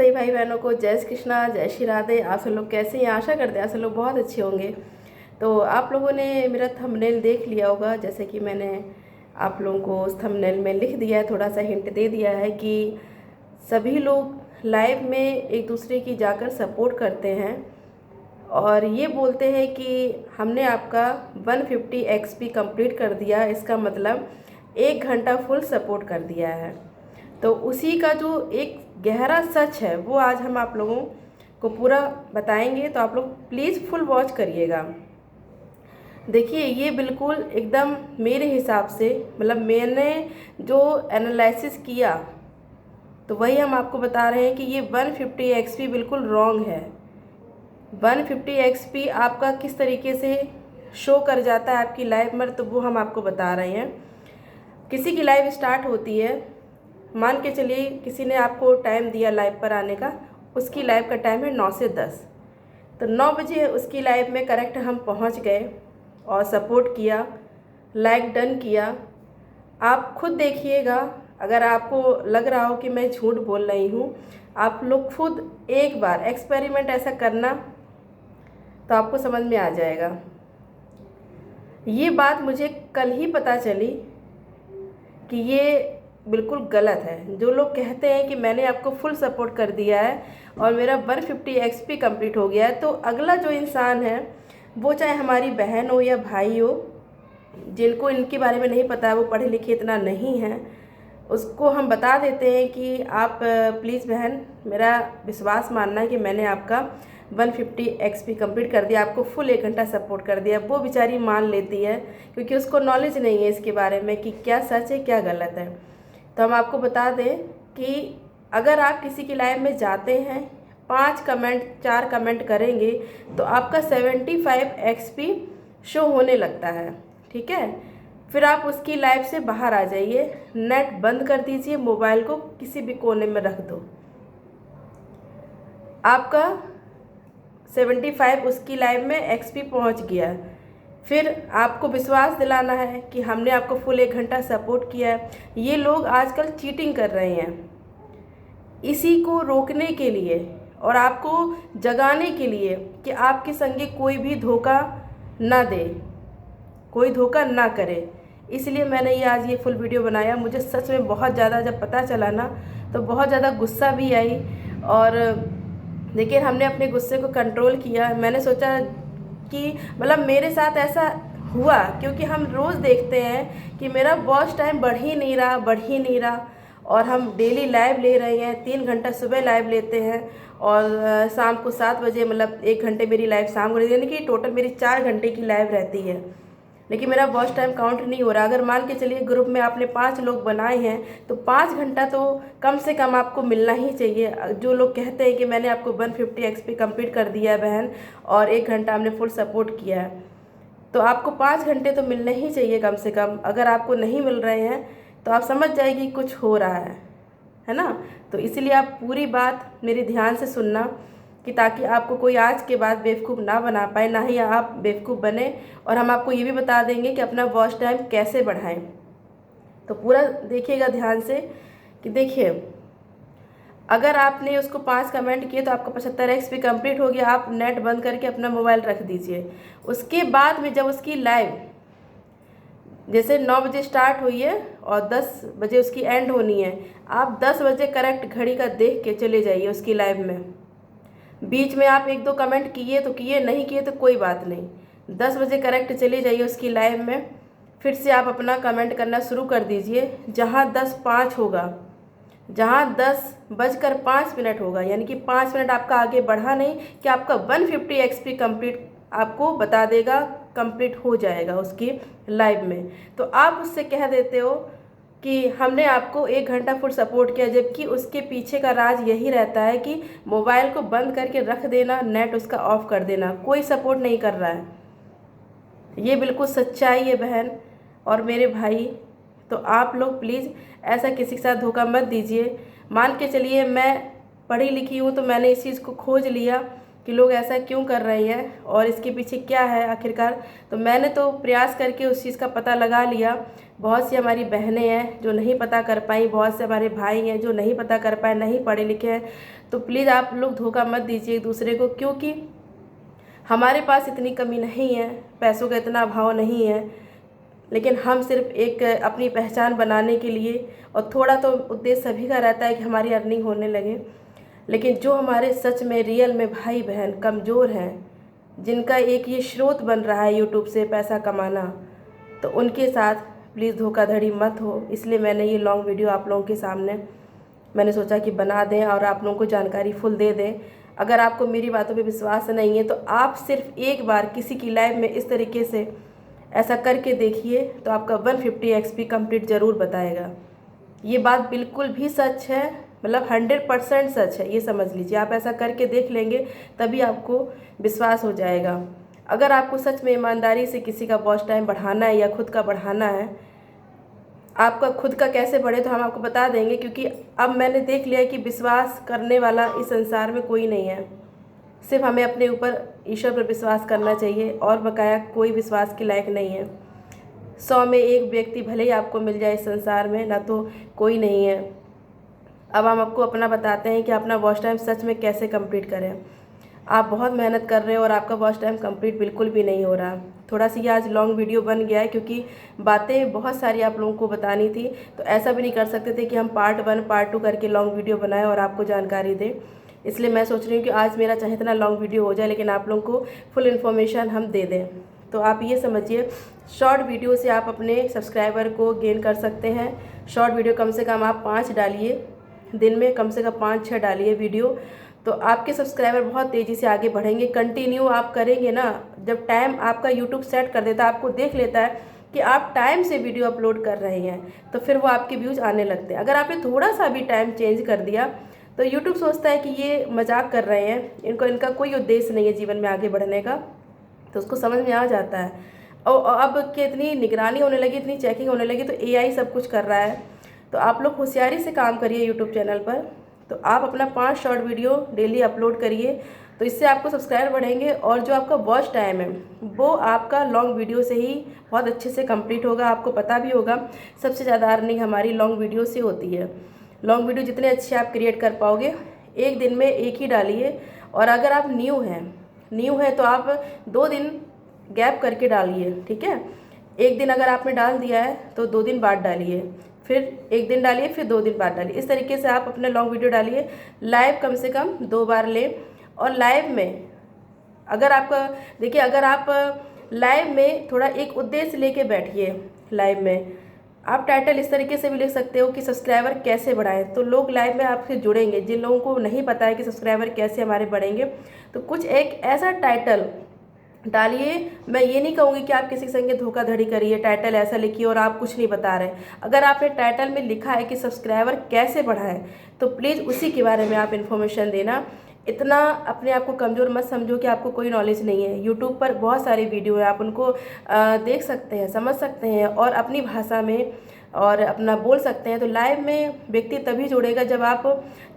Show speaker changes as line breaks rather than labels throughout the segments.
सही भाई बहनों को जय श्री कृष्णा, जय श्री राधे। आप सब लोग कैसे हैं? आशा करते हैं आप सब लोग बहुत अच्छे होंगे। तो आप लोगों ने मेरा थंबनेल देख लिया होगा, जैसे कि मैंने आप लोगों को उस थंबनेल में लिख दिया है, थोड़ा सा हिंट दे दिया है कि सभी लोग लाइव में एक दूसरे की जाकर सपोर्ट करते हैं और ये बोलते हैं कि हमने आपका 150 एक्सपी कंप्लीट कर दिया। इसका मतलब 1 घंटा फुल सपोर्ट कर दिया है। तो उसी का जो एक गहरा सच है वो आज हम आप लोगों को पूरा बताएंगे, तो आप लोग प्लीज़ फुल वॉच करिएगा। देखिए, ये बिल्कुल एकदम मेरे हिसाब से, मतलब मैंने जो एनालिसिस किया तो वही हम आपको बता रहे हैं कि ये 150 एक्सपी बिल्कुल रॉन्ग है। 150 एक्सपी आपका किस तरीके से शो कर जाता है आपकी लाइफ में, तो वो हम आपको बता रहे हैं। किसी की लाइफ स्टार्ट होती है, मान के चलिए किसी ने आपको टाइम दिया लाइव पर आने का, उसकी लाइव का टाइम है 9 से 10। तो 9 बजे उसकी लाइव में करेक्ट हम पहुंच गए और सपोर्ट किया, लाइक डन किया। आप खुद देखिएगा, अगर आपको लग रहा हो कि मैं झूठ बोल रही हूँ, आप लोग खुद एक बार एक्सपेरिमेंट ऐसा करना तो आपको समझ में आ जाएगा। ये बात मुझे कल ही पता चली कि ये बिल्कुल गलत है। जो लोग कहते हैं कि मैंने आपको फुल सपोर्ट कर दिया है और मेरा 150 एक्सपी कंप्लीट हो गया है, तो अगला जो इंसान है वो चाहे हमारी बहन हो या भाई हो, जिनको इनके बारे में नहीं पता है, वो पढ़े लिखे इतना नहीं है, उसको हम बता देते हैं कि आप प्लीज़ बहन, मेरा विश्वास मानना है कि मैंने आपका 150 एक्सपी कंप्लीट कर दिया, आपको फुल 1 घंटा सपोर्ट कर दिया। वो बेचारी मान लेती है क्योंकि उसको नॉलेज नहीं है इसके बारे में कि क्या सच है क्या गलत है। तो हम आपको बता दें कि अगर आप किसी की लाइव में जाते हैं, 5 कमेंट 4 कमेंट करेंगे तो आपका 75 एक्सपी शो होने लगता है। ठीक है, फिर आप उसकी लाइव से बाहर आ जाइए, नेट बंद कर दीजिए, मोबाइल को किसी भी कोने में रख दो। आपका 75 उसकी लाइव में एक्सपी पहुंच गया। फिर आपको विश्वास दिलाना है कि हमने आपको फुल 1 घंटा सपोर्ट किया है। ये लोग आजकल चीटिंग कर रहे हैं। इसी को रोकने के लिए और आपको जगाने के लिए कि आपके संगे कोई भी धोखा ना दे, कोई धोखा ना करे, इसलिए मैंने ये आज ये फुल वीडियो बनाया। मुझे सच में बहुत ज़्यादा जब पता चला ना, तो बहुत ज़्यादा गुस्सा भी आई, और लेकिन हमने अपने गुस्से को कंट्रोल किया। मैंने सोचा कि मतलब मेरे साथ ऐसा हुआ क्योंकि हम रोज़ देखते हैं कि मेरा वॉच टाइम बढ़ ही नहीं रहा, और हम डेली लाइव ले रहे हैं। 3 घंटा सुबह लाइव लेते हैं और शाम को 7 बजे, मतलब 1 घंटे मेरी लाइव शाम को रहती है, यानी कि टोटल मेरी 4 घंटे की लाइव रहती है, लेकिन मेरा वॉच टाइम काउंट नहीं हो रहा। अगर मान के चलिए ग्रुप में आपने 5 लोग बनाए हैं तो 5 घंटा तो कम से कम आपको मिलना ही चाहिए। जो लोग कहते हैं कि मैंने आपको 150 एक्सपी कंप्लीट कर दिया है बहन और 1 घंटा हमने फुल सपोर्ट किया है, तो आपको 5 घंटे तो मिलने ही चाहिए कम से कम। अगर आपको नहीं मिल रहे हैं तो आप समझ जाइए कुछ हो रहा है ना। तो इसलिए आप पूरी बात मेरी ध्यान से सुनना कि ताकि आपको कोई आज के बाद बेवकूफ़ ना बना पाए, ना ही आप बेवकूफ़ बने। और हम आपको ये भी बता देंगे कि अपना वॉच टाइम कैसे बढ़ाएं। तो पूरा देखिएगा ध्यान से कि देखिए, अगर आपने उसको 5 कमेंट किए तो आपका 75 एक्सपी कंप्लीट हो गया। आप नेट बंद करके अपना मोबाइल रख दीजिए। उसके बाद में जब उसकी लाइव जैसे 9 बजे स्टार्ट हुई है और 10 बजे उसकी एंड होनी है, आप 10 बजे करेक्ट घड़ी का देख के चले जाइए उसकी लाइव में। बीच में आप 1-2 कमेंट किए तो किए, नहीं किए तो कोई बात नहीं। 10 बजे करेक्ट चले जाइए उसकी लाइव में, फिर से आप अपना कमेंट करना शुरू कर दीजिए। जहाँ 10:05 होगा, जहाँ 10:05 होगा, यानी कि 5 मिनट आपका आगे बढ़ा नहीं कि आपका 150 एक्सपी कंप्लीट आपको बता देगा, कंप्लीट हो जाएगा उसकी लाइव में। तो आप उससे कह देते हो कि हमने आपको 1 घंटा फुल सपोर्ट किया, जबकि उसके पीछे का राज यही रहता है कि मोबाइल को बंद करके रख देना, नेट उसका ऑफ कर देना। कोई सपोर्ट नहीं कर रहा है। ये बिल्कुल सच्चाई है बहन और मेरे भाई। तो आप लोग प्लीज़ ऐसा किसी के साथ धोखा मत दीजिए। मान के चलिए मैं पढ़ी लिखी हूँ तो मैंने इस चीज़ को खोज लिया कि लोग ऐसा क्यों कर रहे हैं और इसके पीछे क्या है आखिरकार। तो मैंने तो प्रयास करके उस चीज़ का पता लगा लिया। बहुत सी हमारी बहनें हैं जो नहीं पता कर पाई, बहुत से हमारे भाई हैं जो नहीं पता कर पाए, नहीं पढ़े लिखे हैं। तो प्लीज़ आप लोग धोखा मत दीजिए एक दूसरे को, क्योंकि हमारे पास इतनी कमी नहीं है, पैसों का इतना अभाव नहीं है, लेकिन हम सिर्फ एक अपनी पहचान बनाने के लिए, और थोड़ा तो उद्देश्य सभी का रहता है कि हमारी अर्निंग होने लगे, लेकिन जो हमारे सच में रियल में भाई बहन कमज़ोर हैं, जिनका एक ये स्रोत बन रहा है यूट्यूब से पैसा कमाना, तो उनके साथ प्लीज़ धोखाधड़ी मत हो। इसलिए मैंने ये लॉन्ग वीडियो आप लोगों के सामने मैंने सोचा कि बना दें और आप लोगों को जानकारी फुल दे दें। अगर आपको मेरी बातों पे विश्वास नहीं है तो आप सिर्फ एक बार किसी की लाइव में इस तरीके से ऐसा करके देखिए, तो आपका 150 XP कंप्लीट ज़रूर बताएगा। ये बात बिल्कुल भी सच है, मतलब 100% सच है, ये समझ लीजिए। आप ऐसा करके देख लेंगे तभी आपको विश्वास हो जाएगा। अगर आपको सच में ईमानदारी से किसी का वॉच टाइम बढ़ाना है या खुद का बढ़ाना है, आपका खुद का कैसे बढ़े तो हम आपको बता देंगे, क्योंकि अब मैंने देख लिया कि विश्वास करने वाला इस संसार में कोई नहीं है। सिर्फ हमें अपने ऊपर ईश्वर पर विश्वास करना चाहिए, और बकाया कोई विश्वास के लायक नहीं है। 100 में एक व्यक्ति भले ही आपको मिल जाए इस संसार में, ना तो कोई नहीं है। अब हम आपको अपना बताते हैं कि अपना वॉच टाइम सच में कैसे कंप्लीट करें। आप बहुत मेहनत कर रहे हो और आपका वॉच टाइम कंप्लीट बिल्कुल भी नहीं हो रहा। थोड़ा सी आज लॉन्ग वीडियो बन गया है, क्योंकि बातें बहुत सारी आप लोगों को बतानी थी, तो ऐसा भी नहीं कर सकते थे कि हम पार्ट 1 पार्ट 2 करके लॉन्ग वीडियो बनाएं और आपको जानकारी दें। इसलिए मैं सोच रही हूँ कि आज मेरा चाहे इतना लॉन्ग वीडियो हो जाए, लेकिन आप लोगों को फुल इन्फॉर्मेशन हम दे दें। तो आप ये समझिए, शॉर्ट वीडियो से आप अपने सब्सक्राइबर को गेन कर सकते हैं। शॉर्ट वीडियो कम से कम आप 5 डालिए, दिन में कम से कम 5-6 डालिए वीडियो, तो आपके सब्सक्राइबर बहुत तेज़ी से आगे बढ़ेंगे। कंटिन्यू आप करेंगे ना, जब टाइम आपका यूट्यूब सेट कर देता है, आपको देख लेता है कि आप टाइम से वीडियो अपलोड कर रहे हैं, तो फिर वो आपके व्यूज़ आने लगते हैं। अगर आपने थोड़ा सा भी टाइम चेंज कर दिया तो यूट्यूब सोचता है कि ये मजाक कर रहे हैं, इनका कोई उद्देश्य नहीं है जीवन में आगे बढ़ने का, तो उसको समझ में आ जाता है। और अब कि इतनी निगरानी होने लगी, इतनी चेकिंग होने लगी, तो AI सब कुछ कर रहा है। तो आप लोग होशियारी से काम करिए यूट्यूब चैनल पर। तो आप अपना 5 शॉर्ट वीडियो डेली अपलोड करिए, तो इससे आपको सब्सक्राइबर बढ़ेंगे, और जो आपका वॉच टाइम है वो आपका लॉन्ग वीडियो से ही बहुत अच्छे से कंप्लीट होगा। आपको पता भी होगा सबसे ज़्यादा अर्निंग हमारी लॉन्ग वीडियो से होती है। लॉन्ग वीडियो जितने अच्छे आप क्रिएट कर पाओगे, एक दिन में एक ही डालिए। और अगर आप न्यू हैं तो आप 2 दिन गैप करके डालिए, ठीक है। एक दिन अगर आपने डाल दिया है तो 2 दिन बाद डालिए, फिर 1 दिन डालिए, फिर 2 दिन बाद डालिए। इस तरीके से आप अपने लॉन्ग वीडियो डालिए। लाइव कम से कम 2 बार लें, और लाइव में अगर आपका देखिए, अगर आप लाइव में थोड़ा एक उद्देश्य लेके बैठिए। लाइव में आप टाइटल इस तरीके से भी लिख सकते हो कि सब्सक्राइबर कैसे बढ़ाएं, तो लोग लाइव में आपसे जुड़ेंगे। जिन लोगों को नहीं पता है कि सब्सक्राइबर कैसे हमारे बढ़ेंगे, तो कुछ एक ऐसा टाइटल डालिए। मैं ये नहीं कहूँगी कि आप किसी के संगे धोखाधड़ी करिए, टाइटल ऐसा लिखिए और आप कुछ नहीं बता रहे। अगर आपने टाइटल में लिखा है कि सब्सक्राइबर कैसे बढ़ाएं, तो प्लीज़ उसी के बारे में आप इन्फॉर्मेशन देना। इतना अपने आप को कमज़ोर मत समझो कि आपको कोई नॉलेज नहीं है। यूट्यूब पर बहुत सारे वीडियो है, आप उनको देख सकते हैं, समझ सकते हैं, और अपनी भाषा में और अपना बोल सकते हैं। तो लाइव में व्यक्ति तभी जुड़ेगा जब आप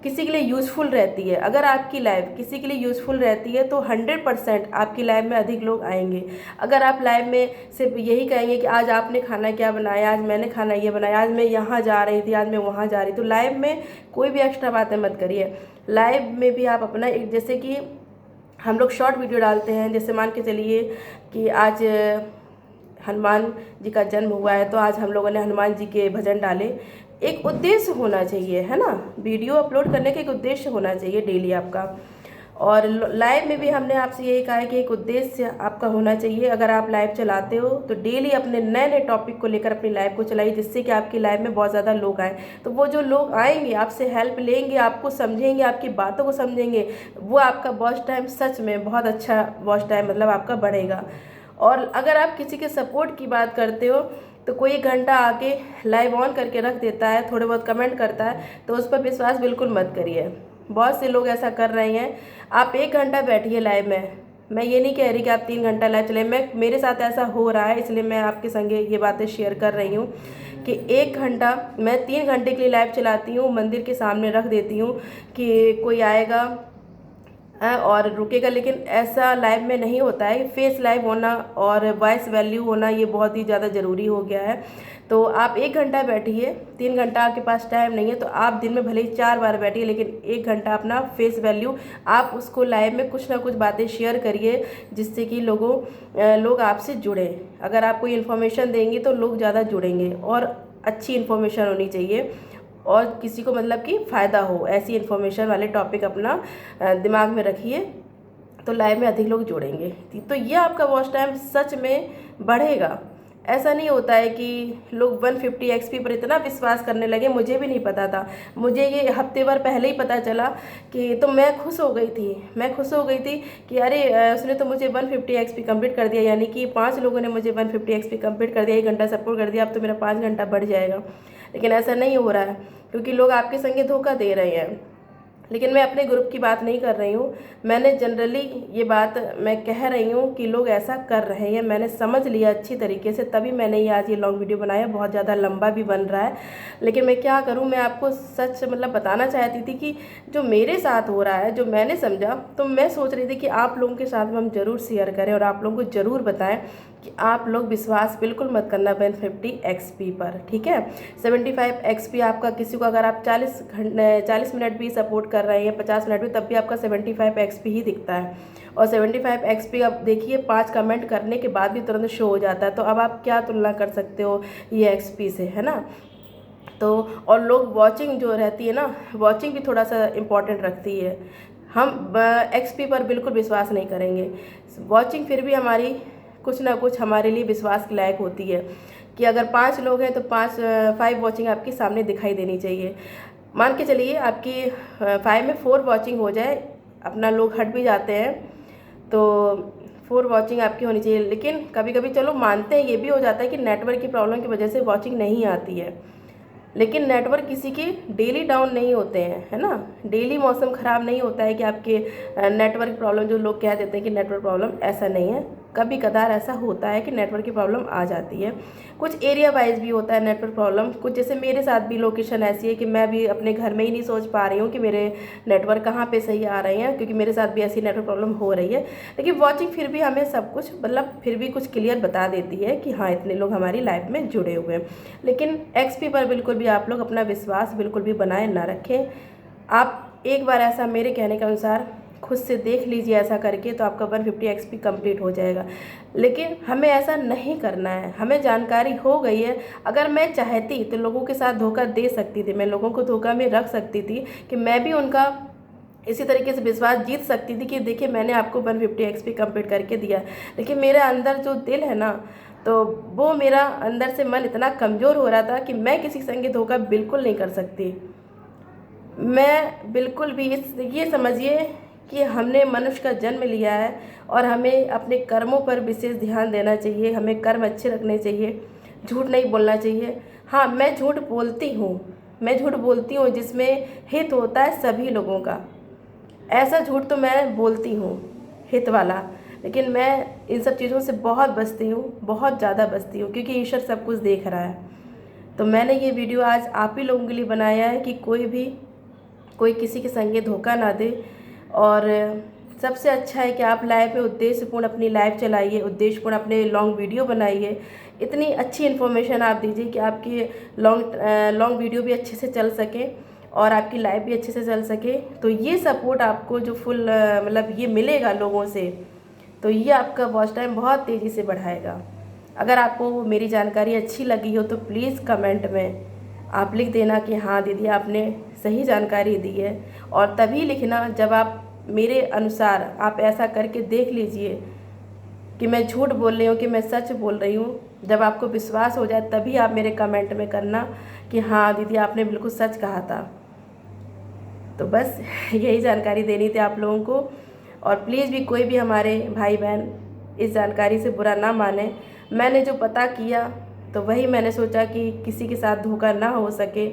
किसी के लिए यूज़फुल रहती है। अगर आपकी लाइव किसी के लिए यूज़फुल रहती है तो 100% आपकी लाइव में अधिक लोग आएंगे। अगर आप लाइव में सिर्फ यही कहेंगे कि आज आपने खाना क्या बनाया, आज मैंने खाना ये बनाया, आज मैं यहाँ जा रही थी, आज मैं वहाँ जा रही, तो लाइव में कोई भी एक्स्ट्रा बातें मत करिए। लाइव में भी आप अपना एक, जैसे कि हम लोग शॉर्ट वीडियो डालते हैं, जैसे मान के चलिए कि आज हनुमान जी का जन्म हुआ है, तो आज हम लोगों ने हनुमान जी के भजन डाले। एक उद्देश्य होना चाहिए, है ना। वीडियो अपलोड करने का एक उद्देश्य होना चाहिए डेली आपका। और लाइव में भी हमने आपसे यही कहा है कि एक उद्देश्य आपका होना चाहिए। अगर आप लाइव चलाते हो तो डेली अपने नए नए टॉपिक को लेकर अपनी लाइव को चलाइए, जिससे कि आपकी लाइव में बहुत ज़्यादा लोग आए। तो वो जो लोग आएंगे आपसे हेल्प लेंगे, आपको समझेंगे, आपकी बातों को समझेंगे, वो आपका वॉच टाइम सच में बहुत अच्छा वॉच टाइम मतलब आपका बढ़ेगा। और अगर आप किसी के सपोर्ट की बात करते हो तो कोई 1 घंटा आके लाइव ऑन करके रख देता है, थोड़े बहुत कमेंट करता है, तो उस पर विश्वास बिल्कुल मत करिए। बहुत से लोग ऐसा कर रहे हैं। आप 1 घंटा बैठिए लाइव में। मैं ये नहीं कह रही कि आप 3 घंटा लाइव चले, मेरे साथ ऐसा हो रहा है, इसलिए मैं आपके संगे ये बातें शेयर कर रही हूँ कि 1 घंटा मैं 3 घंटे के लिए लाइव चलाती हूँ, मंदिर के सामने रख देती हूँ कि कोई आएगा, और रुकेगा। लेकिन ऐसा लाइव में नहीं होता है। फेस लाइव होना और वॉइस वैल्यू होना ये बहुत ही ज़्यादा ज़रूरी हो गया है। तो आप 1 घंटा बैठिए, 3 घंटा आपके पास टाइम नहीं है तो आप दिन में भले ही 4 बार बैठिए, लेकिन 1 घंटा अपना फेस वैल्यू आप उसको लाइव में कुछ ना कुछ बातें शेयर करिए, जिससे कि लोग आपसे जुड़े। अगर आप कोई इन्फॉर्मेशन देंगे तो लोग ज़्यादा जुड़ेंगे, और अच्छी इन्फॉर्मेशन होनी चाहिए और किसी को मतलब कि फ़ायदा हो, ऐसी इन्फॉर्मेशन वाले टॉपिक अपना दिमाग में रखिए, तो लाइव में अधिक लोग जुड़ेंगे। तो ये आपका वॉच टाइम सच में बढ़ेगा। ऐसा नहीं होता है कि लोग 150 एक्सपी पर इतना विश्वास करने लगे। मुझे भी नहीं पता था, मुझे ये हफ्ते भर पहले ही पता चला कि तो मैं खुश हो गई थी कि अरे उसने तो मुझे 150 एक्सपी कंप्लीट कर दिया, यानी कि 5 लोगों ने मुझे 150 एक्सपी कंप्लीट कर दिया, 1 घंटा सपोर्ट कर दिया, अब तो मेरा 5 घंटा बढ़ जाएगा। लेकिन ऐसा नहीं हो रहा है, क्योंकि लोग आपके संगे धोखा दे रहे हैं। लेकिन मैं अपने ग्रुप की बात नहीं कर रही हूँ, मैंने जनरली ये बात मैं कह रही हूँ कि लोग ऐसा कर रहे हैं। मैंने समझ लिया अच्छी तरीके से, तभी मैंने ये आज ये लॉन्ग वीडियो बनाया। बहुत ज़्यादा लंबा भी बन रहा है, लेकिन मैं क्या करूँ, मैं आपको सच मतलब बताना चाहती थी कि जो मेरे साथ हो रहा है, जो मैंने समझा, तो मैं सोच रही थी कि आप लोगों के साथ हम ज़रूर शेयर करें और आप लोगों को ज़रूर बताएं कि आप लोग विश्वास बिल्कुल मत करना 150 एक्सपी पर, ठीक है। 75 एक्सपी आपका किसी को अगर आप 40 मिनट भी सपोर्ट कर रहे हैं, 50 मिनट भी, तब भी आपका 75 एक्सपी ही दिखता है। और 75 एक्सपी अब देखिए 5 कमेंट करने के बाद भी तुरंत शो हो जाता है। तो अब आप क्या तुलना कर सकते हो ये एक्सपी से, है ना। तो और लोग वॉचिंग जो रहती है ना, वॉचिंग भी थोड़ा सा इम्पॉर्टेंट रखती है। हम एक्सपी पर बिल्कुल विश्वास नहीं करेंगे। वॉचिंग फिर भी हमारी कुछ ना कुछ हमारे लिए विश्वास के लायक होती है, कि अगर 5 लोग हैं तो 5 वॉचिंग आपके सामने दिखाई देनी चाहिए। मान के चलिए आपकी 5 में 4 वॉचिंग हो जाए, अपना लोग हट भी जाते हैं, तो 4 वॉचिंग आपकी होनी चाहिए। लेकिन कभी कभी चलो मानते हैं, ये भी हो जाता है कि नेटवर्क की प्रॉब्लम की वजह से वॉचिंग नहीं आती है। लेकिन नेटवर्क किसी के डेली डाउन नहीं होते हैं, है ना। डेली मौसम ख़राब नहीं होता है कि आपके नेटवर्क प्रॉब्लम, जो लोग कह देते हैं कि नेटवर्क प्रॉब्लम, ऐसा नहीं है। कभी कदार ऐसा होता है कि नेटवर्क की प्रॉब्लम आ जाती है। कुछ एरिया वाइज भी होता है नेटवर्क प्रॉब्लम। कुछ जैसे मेरे साथ भी लोकेशन ऐसी है कि मैं भी अपने घर में ही नहीं सोच पा रही हूँ कि मेरे नेटवर्क कहाँ पे सही आ रहे हैं, क्योंकि मेरे साथ भी ऐसी नेटवर्क प्रॉब्लम हो रही है। लेकिन वॉचिंग फिर भी हमें सब कुछ मतलब फिर भी कुछ क्लियर बता देती है कि हाँ इतने लोग हमारी लाइफ में जुड़े हुए हैं। लेकिन एक्सपी पर बिल्कुल भी आप लोग अपना विश्वास बिल्कुल भी बनाए ना रखें। आप एक बार ऐसा मेरे कहने के अनुसार खुद से देख लीजिए, ऐसा करके तो आपका 150 एक्सपी कंप्लीट हो जाएगा। लेकिन हमें ऐसा नहीं करना है, हमें जानकारी हो गई है। अगर मैं चाहती तो लोगों के साथ धोखा दे सकती थी, मैं लोगों को धोखा में रख सकती थी, कि मैं भी उनका इसी तरीके से विश्वास जीत सकती थी कि देखिए मैंने आपको 150 एक्सपी कंप्लीट करके दिया। लेकिन मेरे अंदर जो दिल है ना, तो वो मेरा अंदर से मन इतना कमज़ोर हो रहा था कि मैं किसी संगे धोखा बिल्कुल नहीं कर सकती। मैं बिल्कुल भी ये समझिए कि हमने मनुष्य का जन्म लिया है और हमें अपने कर्मों पर विशेष ध्यान देना चाहिए। हमें कर्म अच्छे रखने चाहिए, झूठ नहीं बोलना चाहिए। हाँ, मैं झूठ बोलती हूँ जिसमें हित होता है सभी लोगों का। ऐसा झूठ तो मैं बोलती हूँ हित वाला, लेकिन मैं इन सब चीज़ों से बहुत बचती हूँ, बहुत ज़्यादा बचती हूँ, क्योंकि ईश्वर सब कुछ देख रहा है। तो मैंने ये वीडियो आज आप ही लोगों के लिए बनाया है कि कोई किसी के संगे धोखा ना दे। और सबसे अच्छा है कि आप लाइव में उद्देश्यपूर्ण अपनी लाइव चलाइए, उद्देश्यपूर्ण अपने लॉन्ग वीडियो बनाइए। इतनी अच्छी इन्फॉर्मेशन आप दीजिए कि आपकी लॉन्ग वीडियो भी अच्छे से चल सके और आपकी लाइव भी अच्छे से चल सके। तो ये सपोर्ट आपको जो फुल मतलब ये मिलेगा लोगों से, तो ये आपका वॉच टाइम बहुत तेज़ी से बढ़ाएगा। अगर आपको मेरी जानकारी अच्छी लगी हो तो प्लीज़ कमेंट में आप लिख देना कि हाँ दीदी आपने सही जानकारी दी है। और तभी लिखना जब आप मेरे अनुसार आप ऐसा करके देख लीजिए कि मैं झूठ बोल रही हूँ कि मैं सच बोल रही हूँ। जब आपको विश्वास हो जाए तभी आप मेरे कमेंट में करना कि हाँ दीदी आपने बिल्कुल सच कहा था। तो बस यही जानकारी देनी थी आप लोगों को। और प्लीज़ भी कोई भी हमारे भाई बहन इस जानकारी से बुरा ना माने। मैंने जो पता किया तो वही मैंने सोचा कि किसी के साथ धोखा ना हो सके,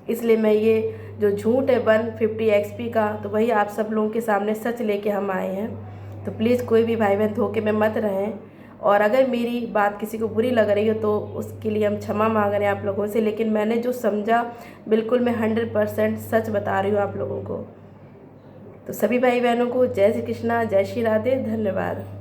इसलिए मैं ये जो झूठ है 150 एक्सपी का, तो वही आप सब लोगों के सामने सच लेके हम आए हैं। तो प्लीज़ कोई भी भाई बहन धोखे में मत रहें। और अगर मेरी बात किसी को बुरी लग रही हो तो उसके लिए हम क्षमा मांग रहे हैं आप लोगों से। लेकिन मैंने जो समझा बिल्कुल मैं 100% सच बता रही हूँ आप लोगों को। तो सभी भाई बहनों को जय श्री कृष्णा, जय श्री राधे, धन्यवाद।